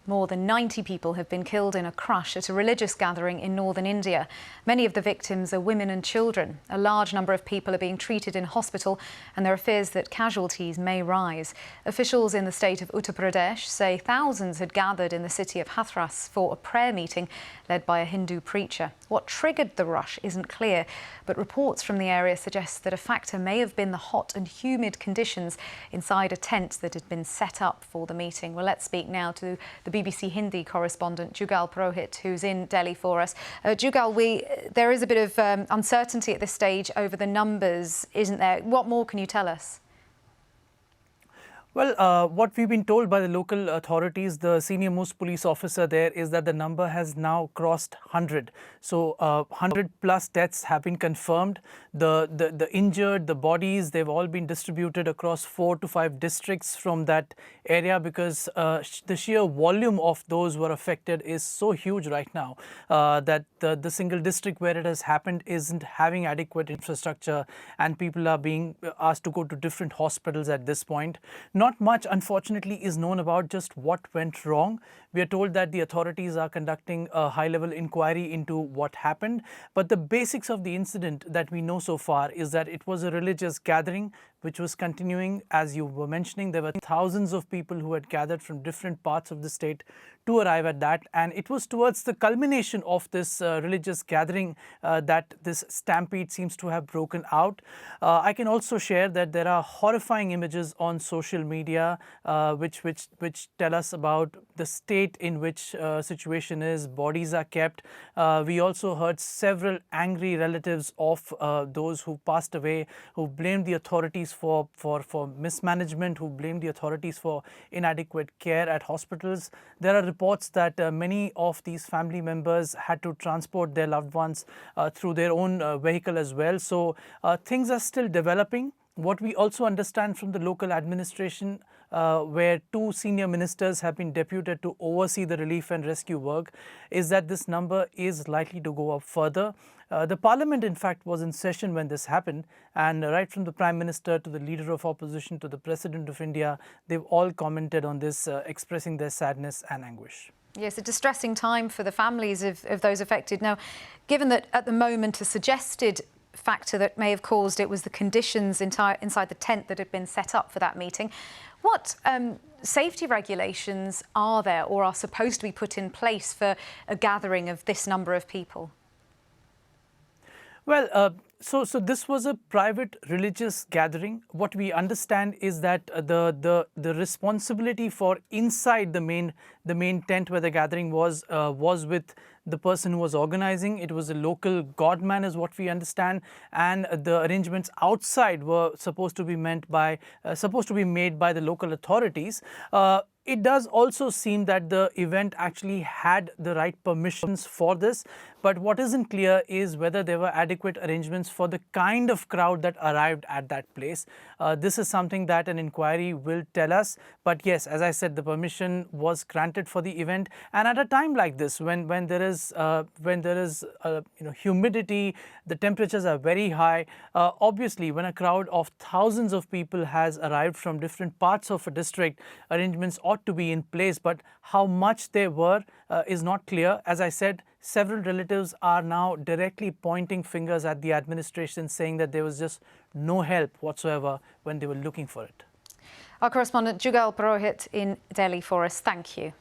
More than 90 people have been killed in a crush at a religious gathering in northern India. Many of the victims are women and children. A large number of people are being treated in hospital, and there are fears that casualties may rise. Officials in the state of Uttar Pradesh say thousands had gathered in the city of Hathras for a prayer meeting led by a Hindu preacher. What triggered the rush isn't clear, but reports from the area suggest that a factor may have been the hot and humid conditions inside a tent that had been set up for the meeting. Well, let's speak now to the BBC Hindi correspondent Jugal Purohit, who's in Delhi for us. Jugal, there is a bit of uncertainty at this stage over the numbers, isn't there? What more can you tell us? Well, what we've been told by the local authorities, the senior most police officer there, is that the number has now crossed 100. So 100 plus deaths have been confirmed. The injured, the bodies, they've all been distributed across 4 to 5 districts from that area because the sheer volume of those who are affected is so huge right now that the single district where it has happened isn't having adequate infrastructure, and people are being asked to go to different hospitals at this point. Not much, unfortunately, is known about just what went wrong. We are told that the authorities are conducting a high-level inquiry into what happened. But the basics of the incident that we know so far is that it was a religious gathering which was continuing. As you were mentioning, there were thousands of people who had gathered from different parts of the state to arrive at that. And it was towards the culmination of this religious gathering that this stampede seems to have broken out. I can also share that there are horrifying images on social media which tell us about the state in which situation is. Bodies are kept. We also heard several angry relatives of those who passed away, who blamed the authorities for mismanagement, who blamed the authorities for inadequate care at hospitals. There are reports that many of these family members had to transport their loved ones through their own vehicle as well. So things are still developing. What we also understand from the local administration, where 2 senior ministers have been deputed to oversee the relief and rescue work, is that this number is likely to go up further. The parliament, in fact, was in session when this happened, and right from the Prime Minister to the Leader of Opposition to the President of India, they've all commented on this, expressing their sadness and anguish. Yes, a distressing time for the families of those affected. Now, given that at the moment a suggested factor that may have caused it was the conditions inside the tent that had been set up for that meeting, what safety regulations are there or are supposed to be put in place for a gathering of this number of people? Well, so this was a private religious gathering. What we understand is that the responsibility for inside the main tent where the gathering was with the person who was organizing. It was a local godman, is what we understand, and the arrangements outside were supposed to be made by the local authorities. It does also seem that the event actually had the right permissions for this, but what isn't clear is whether there were adequate arrangements for the kind of crowd that arrived at that place. This is something that an inquiry will tell us. But yes, as I said, the permission was granted for the event, and at a time like this, when there is humidity, the temperatures are very high. Obviously, when a crowd of thousands of people has arrived from different parts of a district, arrangements ought to be in place, but how much they were is not clear. As I said, several relatives are now directly pointing fingers at the administration, saying that there was just no help whatsoever when they were looking for it. Our correspondent Jugal Purohit in Delhi for us. Thank you.